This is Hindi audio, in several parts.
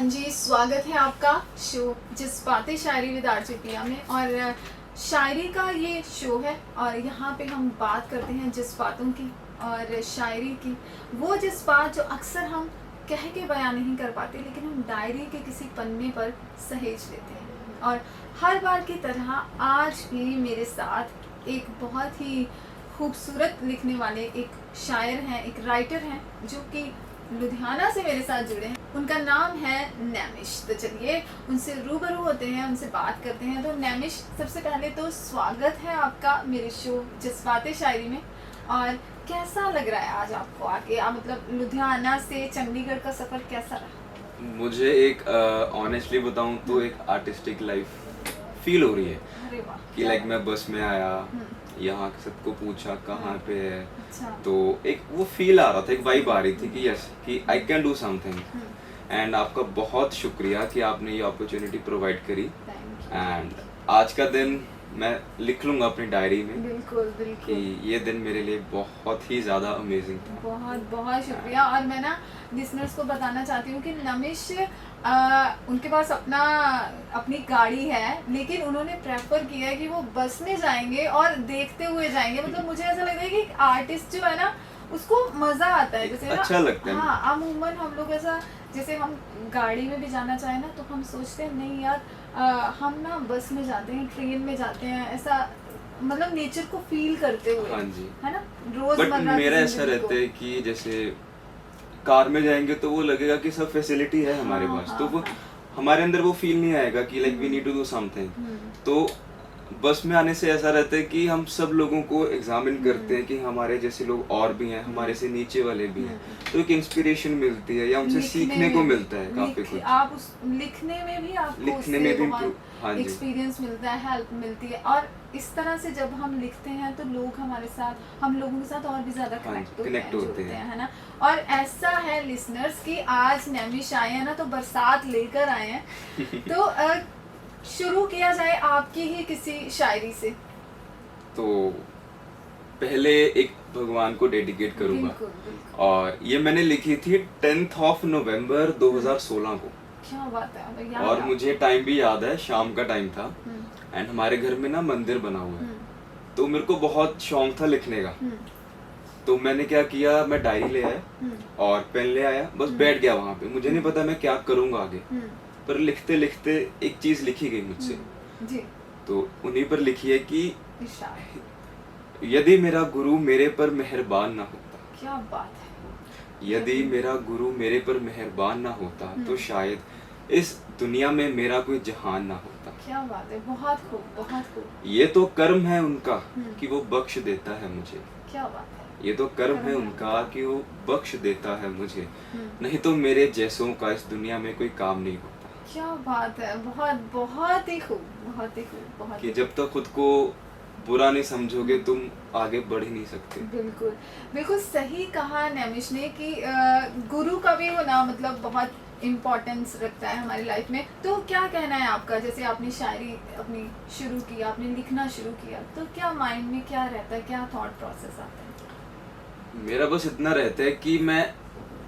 हाँ जी, स्वागत है आपका शो जिस बातें शायरी विद आरजे पिया में। और शायरी का ये शो है और यहाँ पे हम बात करते हैं जिस बातों की और शायरी की। वो जिस बात जो अक्सर हम कह के बयान नहीं कर पाते, लेकिन हम डायरी के किसी पन्ने पर सहेज लेते हैं। और हर बार की तरह आज भी मेरे साथ एक बहुत ही खूबसूरत लिखने वाले एक शायर हैं, एक राइटर हैं, जो कि लुधियाना से मेरे साथ जुड़े हैं। उनका नाम है नैमिश। तो चलिए उनसे रूबरू होते हैं, उनसे बात करते हैं। तो नैमिश, सबसे पहले तो स्वागत है आपका मेरे शो जिस बातें शायरी में। और कैसा लग रहा है आज आपको आके? मतलब लुधियाना से चंडीगढ़ का सफर कैसा रहा? मुझे एक ऑनेस्टली बताऊं तो एक आर्टिस्टिक लाइफ फील हो रही है। अरे वाह, कि लाइक मैं बस में आया, यहाँ सबको पूछा कहाँ पे है, अच्छा। तो एक वो फील आ रहा था, एक वाइब आ रही थी कि यस कि I can do something. And आपका बहुत शुक्रिया कि आपने ये अपॉर्चुनिटी प्रोवाइड करी। एंड आज का दिन मैं लिख लूंगा अपनी डायरी में। बिल्कुल कि बिल्कुल, ये दिन मेरे लिए बहुत ही ज़्यादा अमेजिंग था। बहुत बहुत शुक्रिया। और मैं ना लिसनर्स को बताना चाहती हूँ कि नमिश उनके पास अपनी गाड़ी है, लेकिन उन्होंने प्रेफर किया है कि वो बस में जाएंगे और देखते हुए जाएंगे। मतलब मुझे ऐसा लगता है कि आर्टिस्ट जो है ना, उसको मजा आता है। जैसे अच्छा लगता है। हाँ, अमूमन हम लोग ऐसा, जैसे हम गाड़ी में भी जाना चाहें ना, तो हम सोचते हैं नहीं यार, हम ना बस में जाते हैं, ट्रेन में जाते हैं, ऐसा मतलब नेचर को फील करते हुए। हाँ जी, है ना, बट रोजमर्रा मेरा ऐसा रहता है कि जैसे कार में जाएंगे तो वो लगेगा कि सब फैसिलिटी है हमारे हाँ, पास, हाँ, तो वो हाँ। हमारे अंदर वो फील नहीं आएगा कि like we need to do something. तो बस में आने से ऐसा रहता है कि हम सब लोगों को एग्जामिन करते हैं कि हमारे जैसे लोग और भी हैं, हमारे से नीचे वाले भी हैं, तो एक इंस्पिरेशन मिलती है या उनसे सीखने को मिलता है काफी कुछ। आप उस लिखने में भी आपको लिखने में भी हाँ जी, एक्सपीरियंस मिलता है, हेल्प मिलती है। और इस तरह से जब हम लिखते हैं तो लोग हमारे साथ, हम लोगों के साथ और भी ज्यादा कनेक्ट होते हैं, है ना। और ऐसा है लिसनर्स कि आज नैमिश आए हैं ना, तो बरसात लेकर आए हैं। तो शुरू किया जाए आपकी ही किसी शायरी से। तो पहले एक भगवान को डेडिकेट करूंगा। बिल्कुल, बिल्कुल। और ये मैंने लिखी थी 10 नवंबर 2016 को। क्या बात है, मतलब याद और है मुझे आपको? टाइम भी याद है, शाम का टाइम था। एंड हमारे घर में ना मंदिर बना हुआ है, तो मेरे को बहुत शौक था लिखने का। तो मैंने क्या किया, मैं डायरी ले आया और पेन ले आया, बस बैठ गया वहां पे। मुझे नहीं पता मैं क्या करूंगा आगे, पर लिखते लिखते एक चीज लिखी गई मुझसे। जी, तो उन्हीं पर लिखी है कि इशारा। यदि मेरा गुरु मेरे पर मेहरबान ना होता, क्या बात है। यदि मेरा गुरु मेरे पर मेहरबान ना होता, तो शायद इस दुनिया में मेरा कोई जहान ना होता। क्या बात है, बहुत खूब, बहुत खूब। ये तो कर्म है उनका कि वो बख्श देता है मुझे। क्या बात है। ये तो कर्म है उनका कि वो बख्श देता है मुझे, नहीं तो मेरे जैसों का इस दुनिया में कोई काम नहीं होता। क्या बात है, बहुत बहुत ही खूब, बहुत ही खूब, बहुत कि ही जब तक खुद को बुरा नहीं समझोगे तुम आगे बढ़ ही नहीं सकते। बिल्कुल बिल्कुल सही कहा नैमिश ने कि गुरु का भी होना मतलब बहुत इम्पोर्टेंस रखता है हमारी लाइफ में। तो क्या कहना है आपका? जैसे आपने शायरी अपनी शुरू की, आपने लिखना शुरू किया, तो क्या माइंड में क्या रहता है, क्या थॉट प्रोसेस आता है? मेरा बस इतना रहता है कि मैं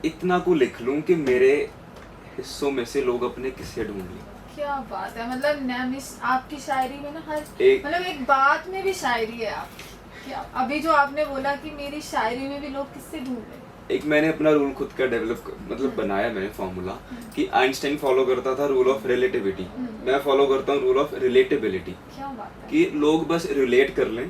इतना को लिख लूं कि मेरे हिस्सों में से लोग अपने किस्से ढूंढ लें। क्या बात है, मतलब नैमिश आपकी शायरी में ना हर एक एक बात में भी शायरी है आप। क्या अभी जो आपने बोला कि मेरी शायरी में भी लोग किससे ढूंढ रहे हैं। एक मैंने अपना रूल खुद का डेवलप मतलब बनाया मैंने फॉर्मूला कि आइंस्टाइन फॉलो करता था रूल ऑफ रिलेटिविटी, मैं फॉलो करता हूँ रूल ऑफ रिलेटेबिलिटी। क्या बात है। कि लोग बस रिलेट कर लें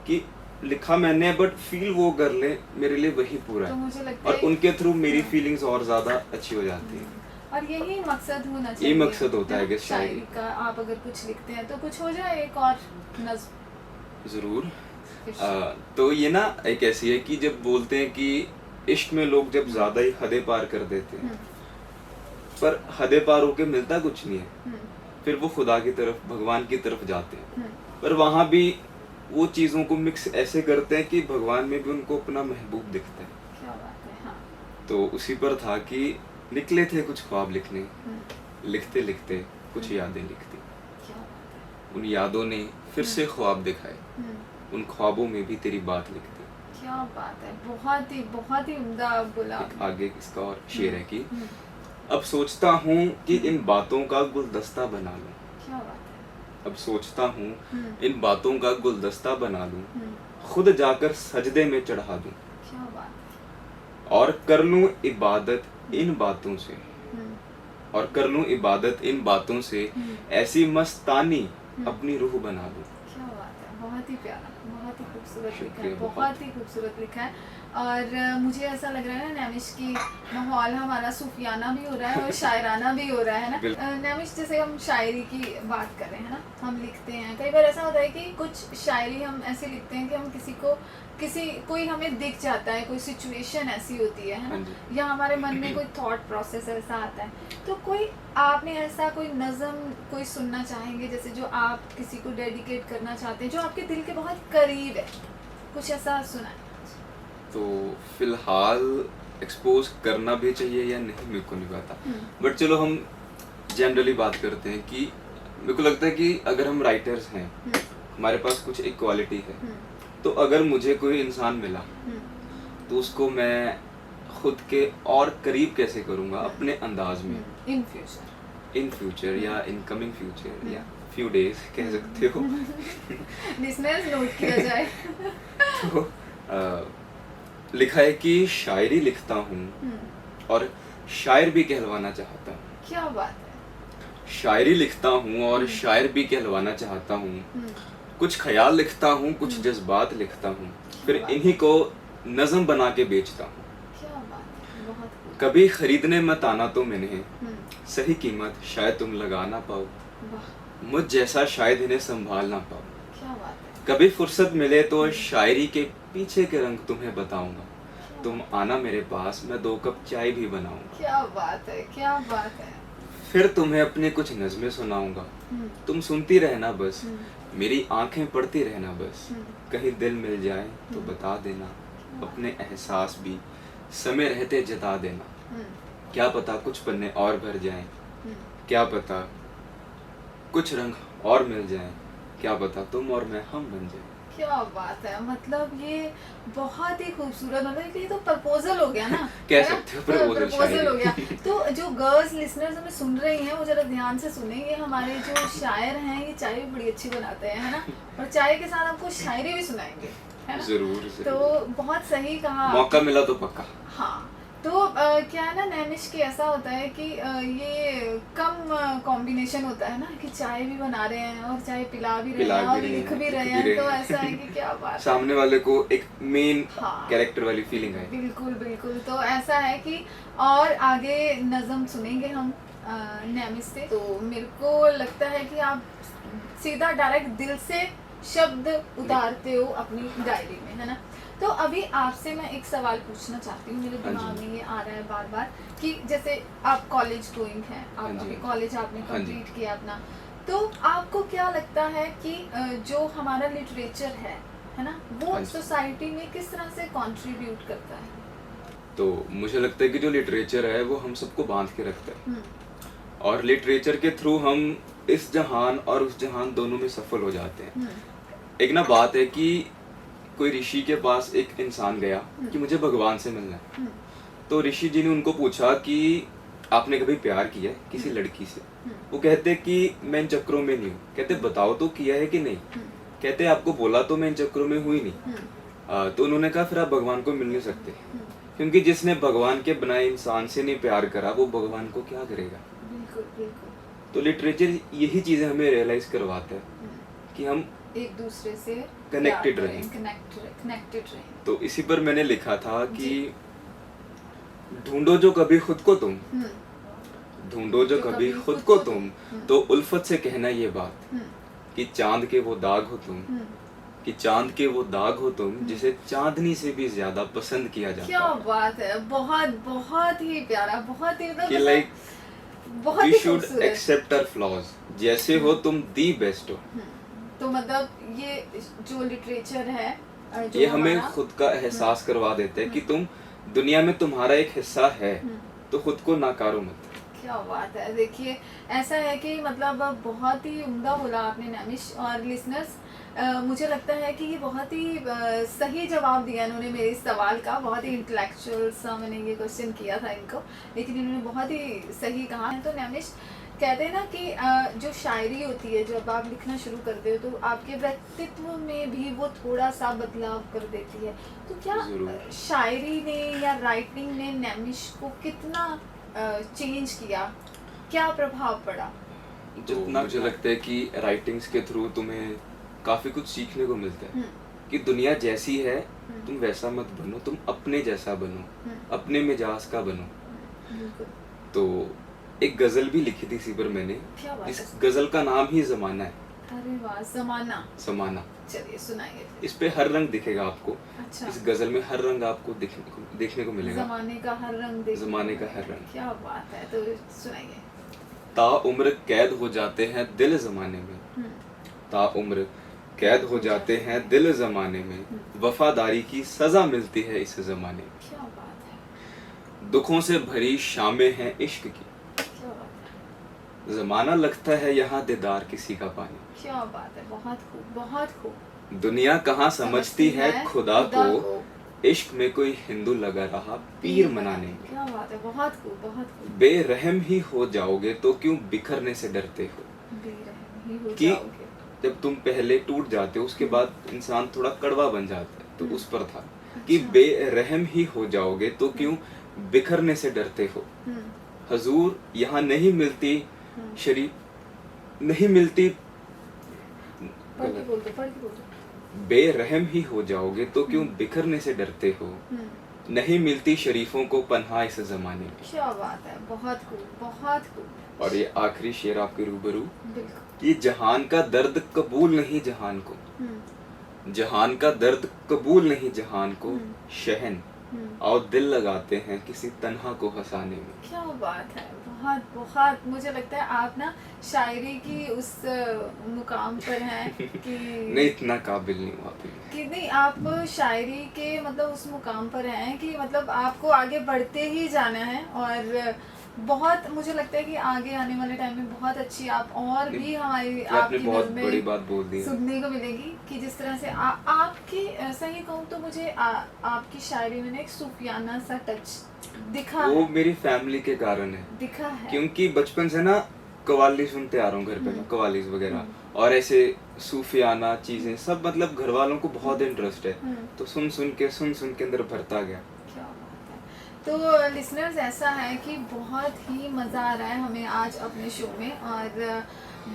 कि लिखा मैंने, बट फील वो कर लें, मेरे लिए वही पूरा तो है। मुझे लगता और है उनके थ्रू मेरी फीलिंग्स और ज्यादा अच्छी हो जाती है। और यही मकसद होना चाहिए। यही मकसद होता है कि शायरी का। आप अगर कुछ लिखते हैं तो कुछ हो जाए एक और नज्म। जरूर। तो ये ना एक ऐसी है कि जब बोलते हैं कि इश्क में लोग जब ज्यादा ही हदें पार कर देते हैं, पर हदें पार होके मिलता कुछ नहीं है, फिर वो खुदा की तरफ, भगवान की तरफ जाते हैं। पर वहां भी वो चीजों को मिक्स ऐसे करते हैं कि भगवान में भी उनको अपना महबूब दिखता है। क्या बात है। हाँ। तो उसी पर था कि निकले थे कुछ ख्वाब लिखने, लिखते लिखते कुछ यादें लिखती, क्या बात है। उन यादों ने फिर से ख्वाब दिखाए, उन ख्वाबों में भी तेरी बात लिखती। क्या बात है, बहुत ही उम्दा बोला एक आगे इसका और शेर है कि अब सोचता हूँ कि इन बातों का गुलदस्ता बना लूं। क्या बात है। अब सोचता हूँ हम्म, इन बातों का गुलदस्ता बना लूं, हम्म, खुद जाकर सजदे में चढ़ा दूं क्या बात और कर लूं इबादत इन बातों से, है। और कर लूं इबादत इन बातों से, हम्म, ऐसी मस्तानी हम्म। अपनी रूह बना लूं। क्या बात है, बहुत ही प्यारा, बहुत ही खूबसूरत लिखा है, शुक्रिया, बहुत ही खूबसूरत लिखा है। और मुझे ऐसा लग रहा है ना नैमिश की माहौल हमारा सूफियाना भी हो रहा है और शायराना भी हो रहा है ना। नैमिश जैसे हम शायरी की बात कर रहे हैं ना, हम लिखते हैं, कई बार ऐसा होता है कि कुछ शायरी हम ऐसे लिखते हैं कि हम कोई हमें दिख जाता है, कोई सिचुएशन ऐसी होती है हाँ ना, जी। या हमारे मन में कोई थॉट प्रोसेस ऐसा आता है, तो कोई आपने ऐसा कोई नज़म कोई सुनना चाहेंगे जैसे जो आप किसी को डेडिकेट करना चाहते हैं, जो आपके दिल के बहुत करीब है, कुछ ऐसा सुनाए। तो फिलहाल एक्सपोज करना भी चाहिए या नहीं मेरे को नहीं पता, बट चलो हम जनरली बात करते हैं कि मेरे को लगता है कि अगर हम राइटर्स हैं, हमारे पास कुछ एक क्वालिटी है, तो अगर मुझे कोई इंसान मिला तो उसको मैं खुद के और करीब कैसे करूँगा अपने अंदाज में, इन फ्यूचर इन फ्यूचर या इन कमिंग फ्यूचर या फ्यू डेज कह सकते हो। लिसनर्स नोट किया जाए। तो लिखा है कि शायरी लिखता हूँ और शायर भी कहलवाना चाहता हूँ। क्या बात है। शायरी लिखता हूँ और शायर भी कहलवाना चाहता हूँ, कुछ ख्याल लिखता हूँ, कुछ जज्बात लिखता हूँ, फिर इन्हीं को नज़म बना के बेचता हूँ। क्या बात है, बहुत खूब। कभी खरीदने मत आना तो मैंने, हम्म, सही कीमत शायद तुम लगा ना पाओ, वाह, मुझ जैसा शायद इन्हें संभाल ना पाओ। क्या बात है। कभी फुर्सत मिले तो शायरी के पीछे के रंग तुम्हें बताऊंगा, तुम आना मेरे पास, मैं 2 कप चाय भी बनाऊंगा। क्या बात है, क्या बात है। फिर तुम्हें अपनी कुछ नज़में सुनाऊंगा, तुम सुनती रहना बस, मेरी आंखें पढ़ती रहना बस, कहीं दिल मिल जाए तो बता देना, अपने एहसास भी समय रहते जता देना, क्या पता कुछ पन्ने और भर जाएं, क्या पता कुछ रंग और मिल जाएं, क्या पता तुम और मैं हम बन जाएं। क्या बात है, मतलब ये बहुत ही खूबसूरत, मतलब ये तो प्रपोजल हो गया ना। कह है ना? सकते हो, प्रपोजल प्रपोजल हो शायरी। गया। तो जो गर्ल्स लिसनर्स हमें सुन रही हैं वो जरा ध्यान से सुने, ये हमारे जो शायर हैं ये चाय भी बड़ी अच्छी बनाते हैं, है ना, और चाय के साथ आपको शायरी भी सुनाएंगे, है ना। जरूर तो बहुत सही कहा। मौका मिला तो पक्का। हाँ, तो क्या है ना नैमिश की ऐसा होता है कि ये कम कॉम्बिनेशन होता है ना कि चाय भी बना रहे हैं और चाय पिला भी रहे हैं और लिख भी रहे हैं, तो ऐसा है कि क्या बात है। सामने वाले को एक मेन हाँ, कैरेक्टर वाली फीलिंग है। बिल्कुल बिल्कुल। तो ऐसा है कि और आगे नज़म सुनेंगे हम नैमिश से, तो मेरे को लगता है कि आप सीधा डायरेक्ट दिल से शब्द उतारते हो अपनी डायरी में, है ना। तो अभी आपसे मैं एक सवाल पूछना चाहती हूँ, मेरे दिमाग में ये आ रहा है बार बार कि जैसे आप कॉलेज गोइंग हैं, आप अभी कॉलेज आपने कंप्लीट किया अपना, तो आपको क्या लगता है कि जो हमारा लिटरेचर है ना, वो सोसाइटी में किस तरह से कंट्रीब्यूट करता है? तो मुझे लगता है कि जो लिटरेचर है वो हम सबको बांध के रखता है, और लिटरेचर के थ्रू हम इस जहान और उस जहान दोनों में सफल हो जाते हैं। एक ना बात है कि कोई ऋषि के पास एक इंसान गया कि मुझे भगवान से मिलना है, तो ऋषि जी ने उनको पूछा कि आपने कभी प्यार किया है किसी लड़की से? वो कहते कि मैं इन चक्रों में नहीं हूँ। कहते बताओ तो किया है कि नहीं? कहते आपको बोला तो मैं इन चक्रों में हुई नहीं। तो उन्होंने कहा फिर आप भगवान को मिल नहीं सकते, क्योंकि जिसने भगवान के बनाए इंसान से नहीं प्यार करा वो भगवान को क्या करेगा। बिल्कुल बिल्कुल। तो लिटरेचर यही चीजें हमें रियलाइज करवाता है कि हम एक दूसरे से कनेक्टेड रहें। कनेक्टेड रहें। तो इसी पर मैंने लिखा था कि ढूंढो जो कभी खुद को तुम, ढूंढो जो कभी खुद को तुम, तो उल्फत से कहना ये बात कि चांद के वो दाग हो तुम, कि चांद के वो दाग हो तुम जिसे चांदनी से भी ज्यादा पसंद किया जाता है। क्या बात है, बहुत बहुत ही प्यारा, बहुत ही कि लाइक बहुत वी ही शुड खूबसूरत। एक्सेप्ट आवर फ्लॉज, जैसे हो तुम दी बेस्ट हो। तो मतलब ये जो लिटरेचर है जो ये हमें खुद का एहसास करवा देता है कि तुम दुनिया में तुम्हारा एक हिस्सा है, तो खुद को नाकारो मत। क्या बात है। देखिए ऐसा है कि मतलब बहुत ही उम्दा बोला आपने नैमिश। और लिसनर्स, मुझे लगता है कि ये बहुत ही सही जवाब दिया इन्होंने मेरे इस सवाल का। बहुत ही इंटेलेक्चुअल सा मैंने ये क्वेश्चन किया था इनको, लेकिन इन्होंने बहुत ही सही कहा। तो नैमिश, कहते हैं ना कि जो शायरी होती है, जब आप लिखना शुरू करते हो तो आपके व्यक्तित्व में भी वो थोड़ा सा बदलाव कर देती है। तो क्या जरूर। शायरी ने या राइटिंग ने नैमिश को कितना चेंज किया, क्या प्रभाव पड़ा? तो मुझे लगता है कि राइटिंग्स के थ्रू तुम्हें काफी कुछ सीखने को मिलता है कि दुनिया जैसी है तुम वैसा मत बनो, तुम अपने जैसा बनो, अपने मिजाज का बनो। बिल्कुल। तो एक गजल भी लिखी थी इसी पर मैंने। क्या बात इस है। गजल का नाम ही जमाना है। अरे वाह, जमाना। समाना। चलिए सुनाइए फिर। इस पे हर रंग दिखेगा आपको। अच्छा। इस गजल में हर रंग आपको देखने को मिलेगा। जमाने का हर रंग देखने जमाने को का हर मिलेगा। रंग। क्या बात है, तो सुनाइए। ताउम्र कैद हो जाते हैं दिल जमाने में, ताउम्र कैद हो जाते हैं दिल जमाने में, वफादारी की सजा मिलती है इस जमाने में। क्या बात है। दुखों से भरी शामें हैं इश्क की, क्या बात है। जमाना लगता है यहाँ दीदार किसी का पानी। क्या बात है, बहुत खूब, बहुत खूब। दुनिया कहाँ समझती है खुदा को, इश्क में कोई हिंदू लगा रहा पीर मनाने में। क्या बात है, बहुत खूब, बहुत खूब। बेरहम ही हो जाओगे तो क्यों बिखरने से डरते हो, बेरहम ही हो कि जाओगे। जब तुम पहले टूट जाते हो उसके बाद इंसान थोड़ा कड़वा बन जाता है, तो उस पर था कि अच्छा। बेरहम ही हो जाओगे तो क्यों बिखरने से डरते हो। हजूर यहाँ नहीं मिलती शरीफ, नहीं मिलती, पढ़ के बोल दो, पढ़ के बोल दो। बेरहम ही हो जाओगे तो क्यों बिखरने से डरते हो, नहीं मिलती शरीफों को पन्हा इस जमाने में। क्या बात है, बहुत खूब, बहुत खूब। और ये आखिरी शेर आपके रूबरू, बिल्कुल। ये जहान का दर्द कबूल नहीं जहान को, जहान का दर्द कबूल नहीं जहान को, शहन और दिल लगाते हैं किसी तन्हा को हंसाने में। क्या बात है, बहुत बहुत। मुझे लगता है आप ना शायरी की उस मुकाम पर हैं कि नहीं, इतना काबिल नहीं हुआ अभी। कि नहीं, आप शायरी के मतलब उस मुकाम पर हैं कि मतलब आपको आगे बढ़ते ही जाना है। और बहुत मुझे लगता है कि आगे आने वाले टाइम में बहुत अच्छी आप और भी हमारी आपने आपकी बहुत नज़्में बड़ी बात बोल दी है। सुनने को मिलेगी कि जिस तरह से आपकी सही कहूँ तो मुझे आपकी शायरी में ना एक सूफियाना सा टच दिखा वो है, मेरी फैमिली के कारण है, दिखा है। क्योंकि बचपन से ना कव्वाली सुनते आ रहा हूँ घर पे, मैं कव्वालीज वगैरह और ऐसे सूफियाना चीजें सब, मतलब घर वालों को बहुत इंटरेस्ट है, तो सुन सुन के अंदर भरता गया। क्या बात है। तो लिसनर्स, ऐसा है कि बहुत ही मज़ा आ रहा है हमें आज अपने शो में, और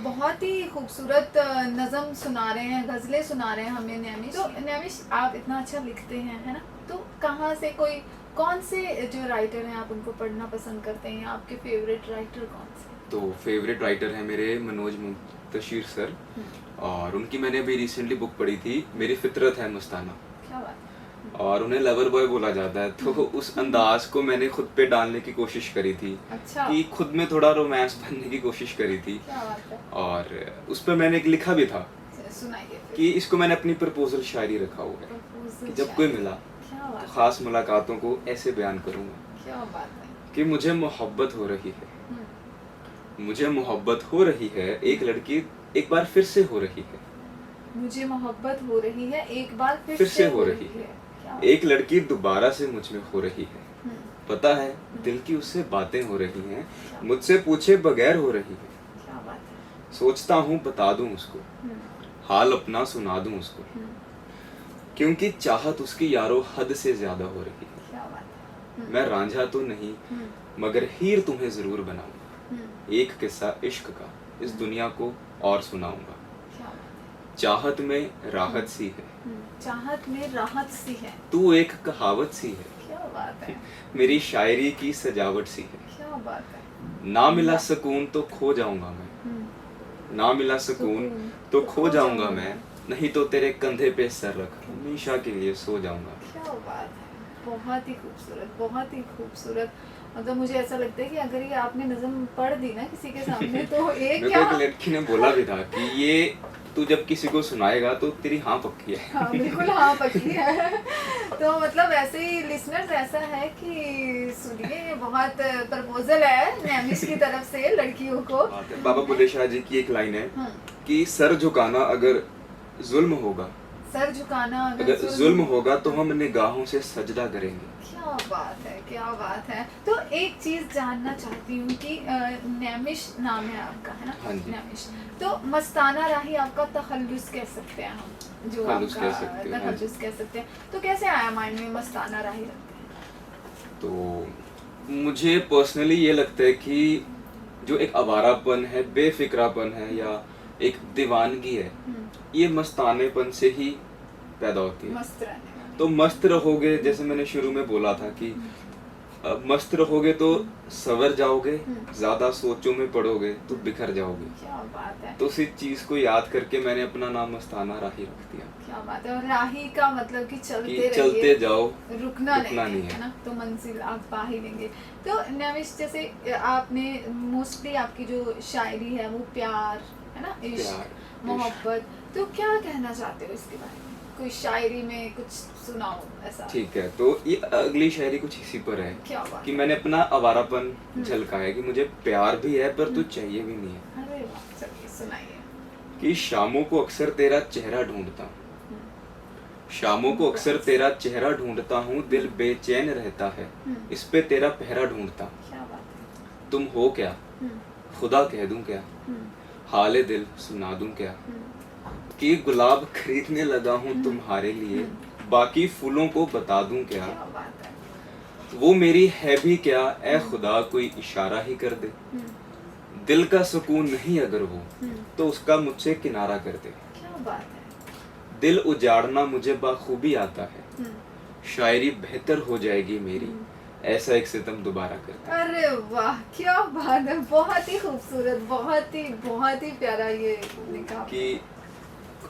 बहुत ही खूबसूरत नज़म सुना रहे हैं, गज़लें सुना रहे हैं हमें नैमिश। तो नैमिश, आप इतना अच्छा लिखते हैं, है ना, तो कहाँ से, कौन से जो राइटर हैं आप उनको पढ़ना पसंद करते हैं, या आपके फेवरेट राइटर कौन से? तो फेवरेट राइटर है मेरे मनोज मुंतशिर सर, और उनकी मैंने अभी रिसेंटली बुक पढ़ी थी, मेरी फितरत है मस्ताना। क्या बात है। और उन्हें लवर बॉय बोला जाता है, तो उस अंदाज को मैंने खुद पे डालने की कोशिश करी थी। अच्छा। कि खुद में थोड़ा रोमांस बनने की कोशिश करी थी। क्या बात है। और उस पर मैंने एक लिखा भी था सुनाइए फिर। कि इसको मैंने अपनी प्रपोजल शायरी रखा हुआ है कि जब कोई मिला क्या बात तो खास मुलाकातों को ऐसे बयान करूंगा क्या बात है। कि मुझे मोहब्बत हो रही है, मुझे मोहब्बत हो रही है, एक लड़की एक बार फिर से हो रही है, मुझे मोहब्बत हो रही है, एक बार फिर से हो रही है, क्या एक लड़की दोबारा से मुझ में हो रही है, पता है दिल की उससे बातें हो रही हैं, मुझसे पूछे बगैर हो रही है, क्या बात है। सोचता हूँ बता दूं उसको, हाल अपना सुना दूं उसको, क्योंकि चाहत उसकी यारो हद से ज्यादा हो रही है। क्या बात है। मैं रांझा तो नहीं मगर हीर तुम्हें जरूर बनाऊंगा, एक किस्सा इश्क का इस दुनिया को और सुनाऊंगा, क्या बात है। चाहत में राहत सी है, चाहत में राहत सी है, तू एक कहावत सी है, क्या बात है। मेरी शायरी की सजावट सी है, क्या बात है। ना मिला सुकून तो खो जाऊंगा मैं, ना मिला सुकून तो खो जाऊंगा मैं, नहीं तो तेरे कंधे पे सर रख हमेशा के लिए सो जाऊंगा। क्या बात है। बहुत ही खूबसूरत, बहुत ही खूबसूरत। मतलब मुझे ऐसा लगता है कि अगर ये आपने नज़म पढ़ दी ना किसी के सामने तो एक मेरे क्या को एक लड़की ने बोला भी था कि ये तू जब किसी को सुनाएगा तो तेरी हाँ पक्की है। हाँ बिल्कुल, हाँ पक्की है। तो मतलब ऐसे ही लिसनर्स, ऐसा है कि सुनिए, ये बहुत प्रपोजल है नैमिष की तरफ से लड़कियों को। बाबा बुल्ले शाह जी की एक लाइन है कि सर झुकाना अगर जुल्म होगा, सर झुकाना अगर जुल्म होगा तो हम निगाहों से सजदा करेंगे। क्या बात है, क्या बात है। तो एक चीज जानना चाहती हूँ कि नैमिष नाम है आपका, है ना? हाँ जी। नैमिष, तो मस्ताना राही आपका तखल्लुस कह सकते हैं हम, जो तखल्लुस आपका कह सकते हैं, तखल्लुस कह सकते हैं। तो कैसे आया माइंड में मस्ताना राही रखते हैं? तो मुझे पर्सनली ये लगता है कि जो एक आवारापन है, बेफिक्रापन है, या एक दीवानगी है, ये मस्तानेपन से ही पैदा होती है। मस्त रहने वाले। तो मस्त रहोगे, जैसे मैंने शुरू में बोला था कि मस्त रहोगे तो सवर जाओगे, ज्यादा सोचों में पड़ोगे तो बिखर जाओगे। क्या बात है। तो उसी चीज को याद करके मैंने अपना नाम मस्ताना राही रख दिया। क्या बात है। और राही का मतलब कि चलते चलते जाओ, रुकना नहीं है ना, तो मंजिल आप पा ही लेंगे। तो नैमिष, जैसे आपने मोस्टली आपकी जो शायरी है वो प्यार, है ना, इश्क, मोहब्बत, तो क्या कहना चाहते हो इसके बारे में? कोई शायरी में कुछ सुनाओ ऐसा। ठीक है, तो ये अगली शायरी कुछ इसी पर है। क्या बात कि मैंने अपना आवारापन झलकाया कि मुझे प्यार भी है पर तू चाहिए भी नहीं है। अरे वाह, चलिए सुनाइए। कि शामों को अक्सर तेरा चेहरा ढूंढता हूँ, शामों को अक्सर तेरा चेहरा ढूंढता हूँ, दिल बेचैन रहता है, इस पे तेरा पहरा ढूंढता हूँ। क्या बात है। तुम हो क्या, खुदा कह दूं क्या, हाले दिल सुना दूं क्या, कि गुलाब खरीदने लगा हूँ तुम्हारे लिए, बाकी फूलों को बता दूं क्या, क्या बात है। वो मेरी है भी क्या, ए खुदा कोई इशारा ही कर दे, दिल का सुकून नहीं अगर वो, तो उसका मुझसे किनारा कर दे। क्या बात है। दिल उजाड़ना मुझे बाखूबी आता है, शायरी बेहतर हो जाएगी मेरी, ऐसा एक सितम दोबारा कर दे। अरे वाह, क्या बात है। बहुत ही खूबसूरत, बहुत ही प्यारा ये लिखा। कि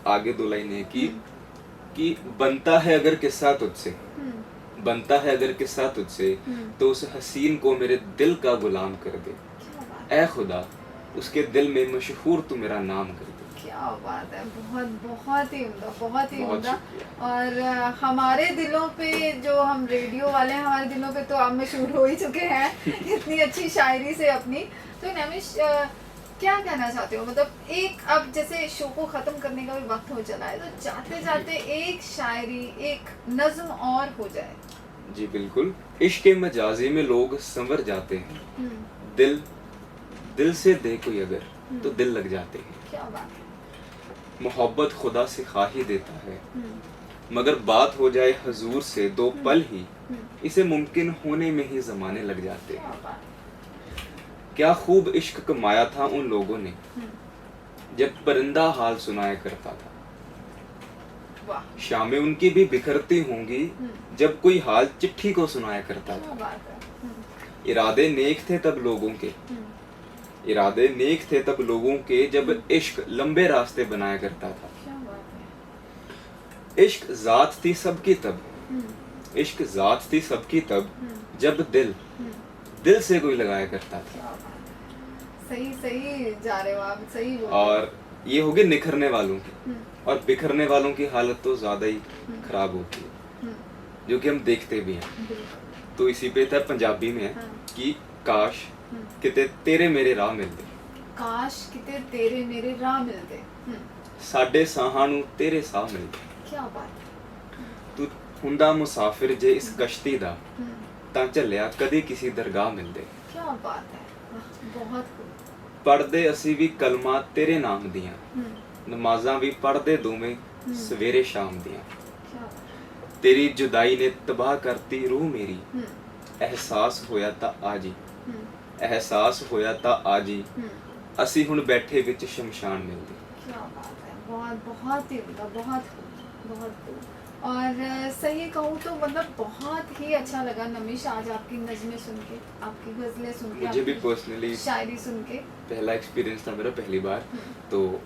आगे दो लाइन है कि बनता है अगर किस्सा तुझसे, बनता है अगर किस्सा तुझसे, तो उस हसीन को मेरे दिल का गुलाम कर दे, ए खुदा उसके दिल में मशहूर तू मेरा नाम कर दे। क्या बात है। बहुत ही उम्दा, बहुत ही बहुत उम्दा। शुक्रिया। और हमारे दिलों पे, जो हम रेडियो वाले हैं, हमारे दिलों पे तो आप मशहूर हो ही चुके हैं इतनी अच्छी शायरी से अपनी। तो नैमिष, क्या कहना चाहते हो? मतलब एक, अब जैसे शो को खत्म करने का भी वक्त हो चला है, तो जाते जाते एक शायरी, एक नज्म और हो जाए। जी बिल्कुल। इश्क मजाजी में लोग संवर जाते हैं, दिल से दे कोई अगर तो दिल लग जाते हैं। क्या बात है। मोहब्बत खुदा से खा ही देता है, मगर बात हो जाए हजूर से दो पल ही, इसे मुमकिन होने में ही जमाने लग जाते हैं। क्या बात है। क्या खूब इश्क कमाया था उन लोगों ने, जब परिंदा हाल सुनाया करता था। वाह, शामें उनकी भी बिखरती होंगी, जब कोई हाल चिट्ठी को सुनाया करता क्या था। बात है। इरादे नेक थे तब लोगों के, इरादे नेक थे तब लोगों के, जब इश्क लंबे रास्ते बनाया करता था। क्या बात है। इश्क जात थी सबकी तब, इश्क जात थी सबकी तब, जब दिल से कोई लगाया करता था। क्या बात है। सही जा रहे हो आप, सही बोल रहे हो। और ये हो गए निखरने वालों की, और बिखरने वालों की हालत तो ज्यादा ही खराब होती है, जो कि हम देखते भी हैं। तो इसी पे था, पंजाबी में है कि काश किते तेरे मेरे राह मिलदे, काश किते तेरे मेरे राह मिलदे, साडे साहां नूं तेरे साह मिलदे। क्या बात है। तू हुंदा मुसाफिर जे इस कश्ती दा, तां झल्लिया कदी किसी दरगाह मिलदे। क्या बात है। वाह, बहुत खूब। पढ़दे असी भी कलमा तेरे नाम दियां, नमाज़ां भी पढ़दे दोवें सवेरे शाम दियां। क्या बात है। तेरी जुदाई ने तबाह करती रूह मेरी, एहसास होया ता आजी, एहसास होया ता आजी, असी हुण बैठे विच शमशान मिलदे। क्या बात है। बहुत ही उम्दा, बहुत खूब। और सही कहूँ तो मतलब बहुत ही अच्छा लगा नमिष, आज आपकी नज़में सुन के, आपकी गज़लें सुन के, मुझे भी आपकी पर्सनली शायरी सुन के। पहला एक्सपीरियंस था मेरा, पहली बार, तो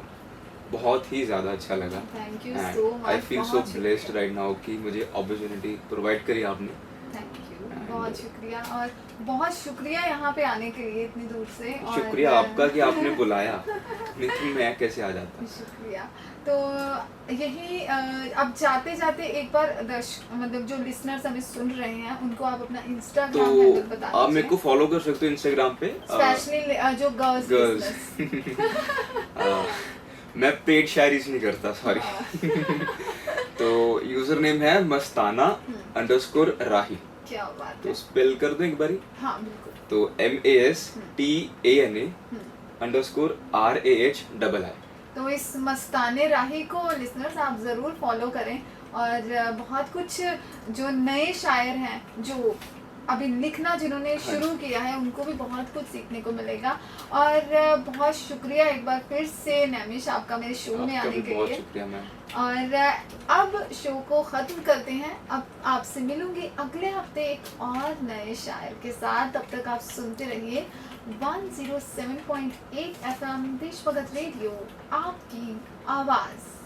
बहुत ही ज़्यादा अच्छा लगा। Thank you so much. I feel so blessed right now कि मुझे अपॉर्चुनिटी प्रोवाइड करी आपने। Thank you. बहुत शुक्रिया, और बहुत शुक्रिया यहाँ पे आने के लिए इतनी दूर से। और शुक्रिया आपका कि आपने बुलाया, नहीं तो मैं कैसे आ जाता। शुक्रिया। तो यही अब जाते जाते एक बार मतलब जो लिसनर्स हमें सुन रहे हैं उनको आप अपना इंस्टाग्राम हैंडल बता तो आप मेरे दीजिए, को फॉलो कर सकते हो इंस्टाग्राम पे, स्पेशली जो गर्ल्स गर्ल्स। मैं पेड शायरीज नहीं करता, सॉरी। तो यूजर नेम है मस्ताना अंडरस्कोर राही। क्या बात तो है। स्पेल कर दो एक बारी। हाँ बिल्कुल। तो MASTANA अंडरस्कोर RAHII। तो इस मस्ताने राही को लिसनर्स आप ज़रूर फॉलो करें, और बहुत कुछ जो नए शायर हैं जो अभी लिखना जिन्होंने शुरू किया है उनको भी बहुत कुछ सीखने को मिलेगा। और बहुत शुक्रिया एक बार फिर से नैमिश आपका मेरे शो में आपका आने भी के बहुत लिए। शुक्रिया मैम। और अब शो को ख़त्म करते हैं। अब आपसे मिलूंगी अगले हफ्ते एक और नए शायर के साथ। तब तक आप सुनते रहिए 107.8 FM देशभगत रेडियो, आपकी आवाज़।